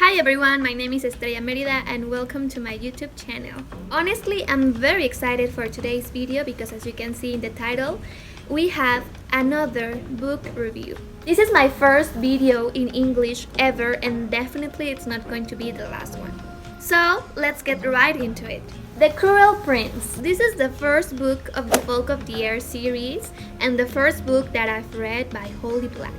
Hi everyone, my name is Estrella Merida and welcome to my YouTube channel. Honestly, I'm very excited for today's video because as you can see in the title, we have another book review. This is my first video in English ever and definitely it's not going to be the last one. So, let's get right into it. The Cruel Prince. This is the first book of the Folk of the Air series and the first book that I've read by Holly Black.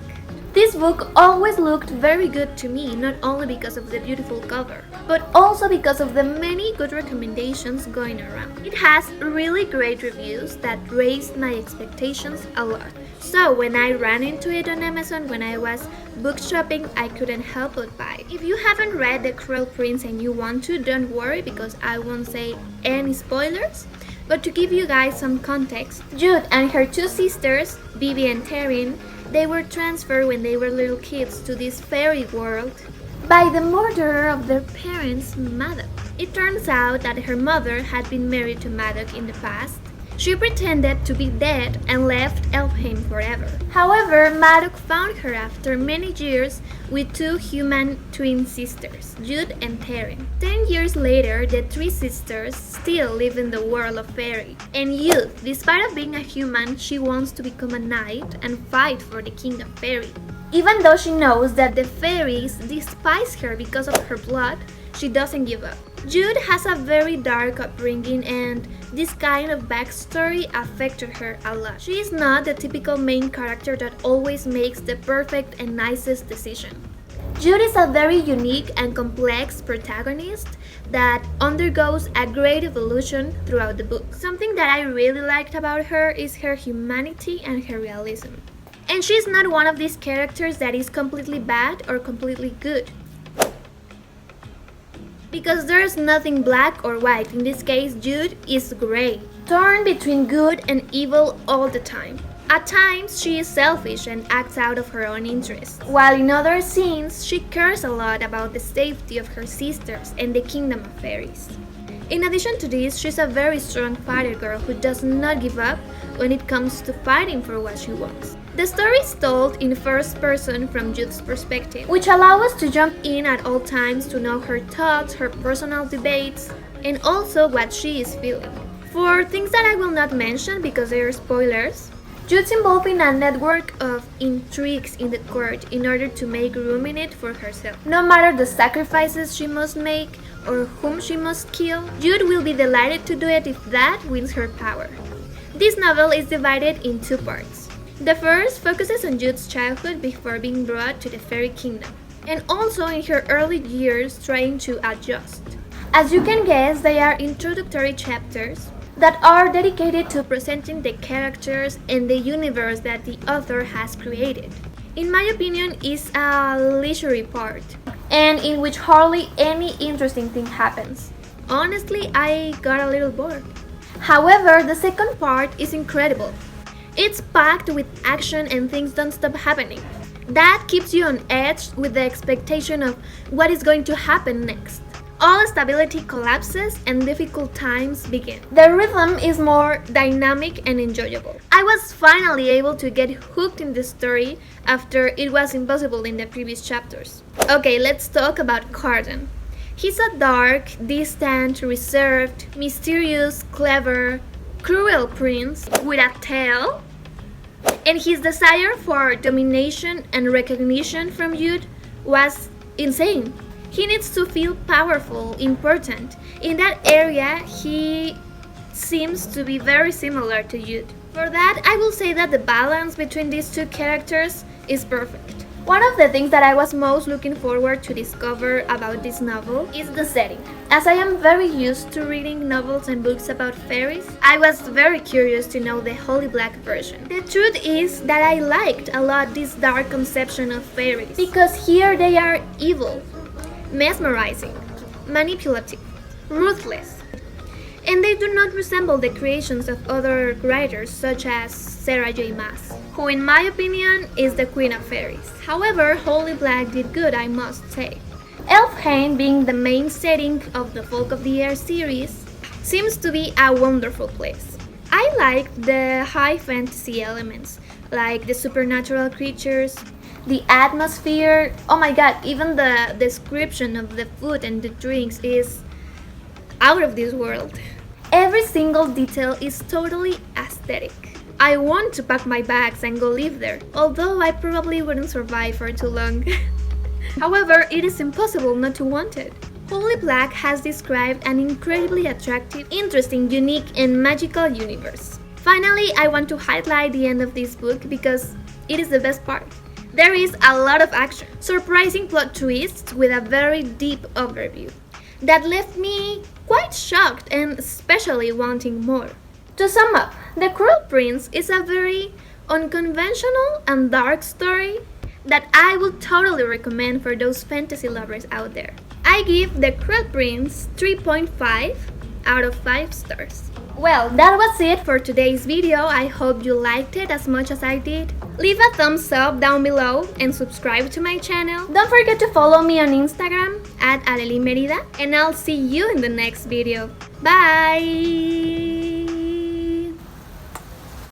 This book always looked very good to me, not only because of the beautiful cover, but also because of the many good recommendations going around. It has really great reviews that raised my expectations a lot. So when I ran into it on Amazon when I was book shopping, I couldn't help but buy. If you haven't read The Cruel Prince and you want to, don't worry because I won't say any spoilers. But to give you guys some context, Jude and her two sisters, Bibi and Taryn, they were transferred when they were little kids to this fairy world by the murderer of their parents, Madoc. It turns out that her mother had been married to Madoc in the past. She pretended to be dead and left Elfheim forever. However, Madoc found her after many years with two human twin sisters, Jude and Taryn. 10 years later, the three sisters still live in the world of fairy. And Jude, despite of being a human, she wants to become a knight and fight for the king of fairy. Even though she knows that the fairies despise her because of her blood, she doesn't give up. Jude has a very dark upbringing and this kind of backstory affected her a lot. She is not the typical main character that always makes the perfect and nicest decision. Jude is a very unique and complex protagonist that undergoes a great evolution throughout the book. Something that I really liked about her is her humanity and her realism. And she's not one of these characters that is completely bad or completely good. Because there's nothing black or white. In this case, Jude is gray, torn between good and evil all the time. At times, she is selfish and acts out of her own interests, while in other scenes, she cares a lot about the safety of her sisters and the kingdom of fairies. In addition to this, she's a very strong fighter girl who does not give up when it comes to fighting for what she wants. The story is told in first person from Jude's perspective, which allows us to jump in at all times to know her thoughts, her personal debates, and also what she is feeling. For things that I will not mention because they are spoilers, Jude's involved in a network of intrigues in the court in order to make room in it for herself. No matter the sacrifices she must make or whom she must kill, Jude will be delighted to do it if that wins her power. This novel is divided in two parts. The first focuses on Jude's childhood before being brought to the fairy kingdom, and also in her early years trying to adjust. As you can guess, they are introductory chapters that are dedicated to presenting the characters and the universe that the author has created. In my opinion, it's a leisurely part, and in which hardly any interesting thing happens. Honestly, I got a little bored. However, the second part is incredible. It's packed with action and things don't stop happening. That keeps you on edge with the expectation of what is going to happen next. All stability collapses and difficult times begin. The rhythm is more dynamic and enjoyable. I was finally able to get hooked in the story after it was impossible in the previous chapters. Okay, let's talk about Carden. He's a dark, distant, reserved, mysterious, clever, cruel prince with a tail. And his desire for domination and recognition from Jude was insane. He needs to feel powerful, important. In that area, he seems to be very similar to Jude. For that, I will say that the balance between these two characters is perfect. One of the things that I was most looking forward to discover about this novel is the setting. As I am very used to reading novels and books about fairies, I was very curious to know the Holly Black version. The truth is that I liked a lot this dark conception of fairies, because here they are evil, mesmerizing, manipulative, ruthless, and they do not resemble the creations of other writers such as Sarah J. Maas, who in my opinion is the queen of fairies. However, Holly Black did good, I must say. Elfheim, being the main setting of the Folk of the Air series, seems to be a wonderful place. I liked the high fantasy elements, like the supernatural creatures, the atmosphere. Oh my god, even the description of the food and the drinks is out of this world. Every single detail is totally aesthetic. I want to pack my bags and go live there, although I probably wouldn't survive for too long. However, it is impossible not to want it. Holy Black has described an incredibly attractive, interesting, unique, and magical universe. Finally, I want to highlight the end of this book because it is the best part. There is a lot of action, surprising plot twists with a very deep overview that left me quite shocked and especially wanting more. To sum up, The Cruel Prince is a very unconventional and dark story that I would totally recommend for those fantasy lovers out there. I give The Cruel Prince 3.5 out of 5 stars. Well, that was it for today's video. I hope you liked it as much as I did. Leave a thumbs up down below and subscribe to my channel. Don't forget to follow me on Instagram at Merida, and I'll see you in the next video. Bye!